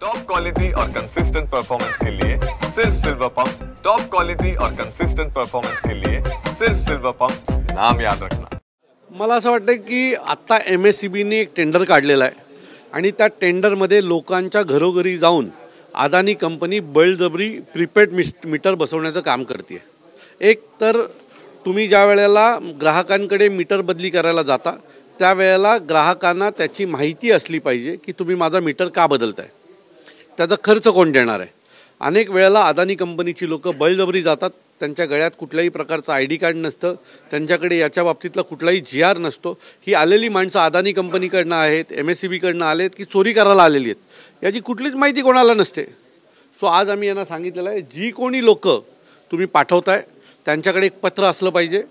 Top quality और consistent performance के लिए सिर्फ सिल्वर पंप्स। टॉप क्वालिटी और कंसिस्टेंट परफॉर्मेंस के लिए सिर्फ सिल्वर पंप्स, नाम याद रखना। मला असं वाटतं की आता MSEBने एक टेंडर काढलेला आहे आणि त्या टेंडरमध्ये लोकांच्या घरोघरी जाऊन अदानी कंपनी बळजबरी प्रीपेड मीटर बसवण्याचं काम करते। एक तर तुम्ही ज्या वेळेला ग्राहकांकडे मीटर बदली करायला जाता त्यावेळेला ग्राहकांना त्याची माहिती असली पाहिजे की तुम्ही माझा मीटर का बदलताय, त्याचा खर्च कोण देणार आहे। अनेक वेळेला अदानी कंपनीची लोक बळजबरी जातात, त्यांच्या गळ्यात कुठल्याही प्रकारचं ID कार्ड नसतं, त्यांच्याकडे याच्या बाबतीतला कुठलाही GR नसतो। ही आलेली माणसं अदानी कंपनीकडनं आहेत, MSEBकडनं आलेत की चोरी करायला आलेली आहेत, याची कुठलीच माहिती कोणाला नसते। सो आज आम्ही यांना सांगितलेलं आहे जी कोणी लोक तुम्ही पाठवताय त्यांच्याकडे एक पत्र असलं पाहिजे,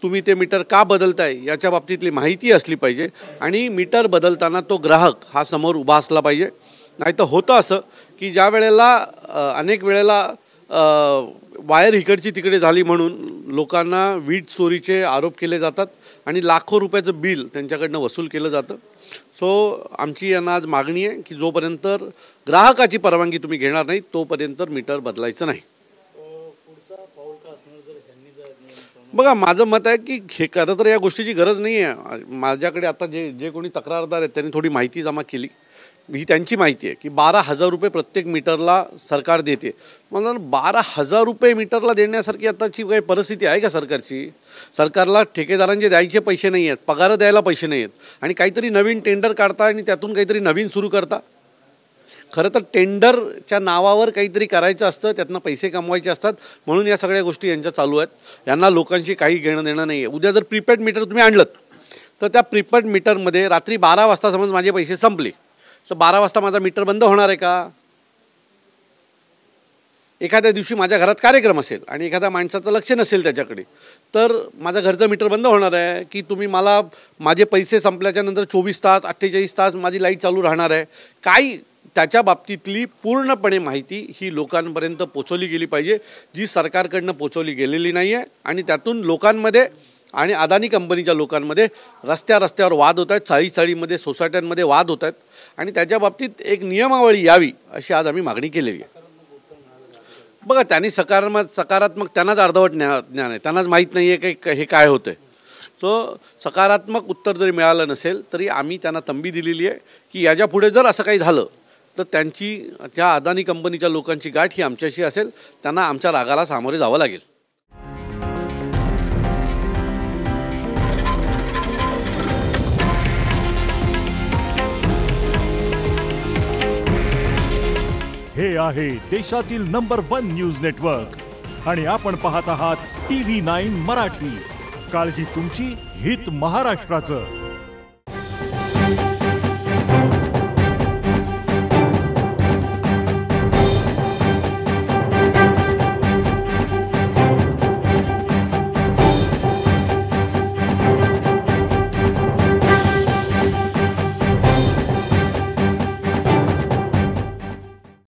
तुम्ही ते मीटर का बदलताय याच्या बाबतीतली माहिती असली पाहिजे आणि मीटर बदलताना तो ग्राहक हा समोर उभा असला पाहिजे। नाहीतर होतं असं की ज्या वेळेला अनेक वेळेला वायर इकडची तिकडे झाली म्हणून लोकांना वीज चोरीचे आरोप केले जातात आणि लाखो रुपयाचं बिल त्यांच्याकडनं वसूल केलं जातं। सो आमची यांना आज मागणी आहे की जोपर्यंत ग्राहकाची परवानगी तुम्ही घेणार नाही तोपर्यंत मीटर बदलायचं नाही। बघा माझं मत आहे की हे खरं तर या गोष्टीची गरज नाही आहे। माझ्याकडे आता जे कोणी तक्रारदार आहेत त्यांनी थोडी माहिती जमा केली, ही त्यांची माहिती आहे की 12,000 रुपये प्रत्येक मीटरला सरकार देते। मला 12,000 रुपये मीटरला देण्यासारखी आताची काही परिस्थिती आहे का सरकारची? सरकारला ठेकेदारांचे द्यायचे पैसे नाही आहेत, पगार द्यायला पैसे नाही आहेत आणि काहीतरी नवीन टेंडर काढता आणि त्यातून काहीतरी नवीन सुरू करता। खरं तर टेंडरच्या नावावर काहीतरी करायचं असतं, त्यातनं पैसे कमवायचे असतात, म्हणून या सगळ्या गोष्टी यांच्या चालू आहेत। यांना लोकांशी काही घेणं देणं नाही आहे। उद्या जर प्रीपेड मीटर तुम्ही आणलं तर त्या प्रीपेड मीटरमध्ये रात्री 12 वाजता समज माझे पैसे संपले तर 12 वाजता माझा मीटर बंद होणार आहे का? एखाद्या दिवशी माझ्या घरात कार्यक्रम असेल आणि एखाद्या माणसाचं लक्ष नसेल त्याच्याकडे तर माझं घरचं मीटर बंद होणार आहे की तुम्ही मला माझे पैसे संपल्याच्या नंतर 24 तास 48 तास माझी लाईट चालू राहणार आहे? काय त्याच्या बाबतीतली पूर्णपणे माहिती ही लोकांपर्यंत पोहोचवली गेली पाहिजे, जी सरकारकडनं पोहोचवली गेलेली नाही आहे। आणि त्यातून लोकांमध्ये आणि अदानी कंपनीच्या लोकांमध्ये रस्त्यावर वाद होत आहेत, चाळीमध्ये सोसायट्यांमध्ये वाद होत आहेत आणि त्याच्या बाबतीत एक नियमावली यावी अशी आज आम्ही मागणी केलेली आहे। बघा त्यांनी सकारात्मक त्यांनाच अर्धवट ज्ञान आहे, त्यांनाच माहीत नाही आहे की हे काय होतं आहे। सो सकारात्मक उत्तर जरी मिळालं नसेल तरी आम्ही त्यांना तंबी दिलेली आहे की याच्या पुढे जर असं काही झालं तर त्यांची ज्या अदानी कंपनीच्या लोकांची गाठ ही आमच्याशी असेल, त्यांना आमच्या रागाला सामोरे जावं लागेल। हे आहे देशातील नंबर 1 न्यूज नेटवर्क आणि आपण पाहत आहात TV9 मराठी। काळजी तुमची, हित महाराष्ट्राचं।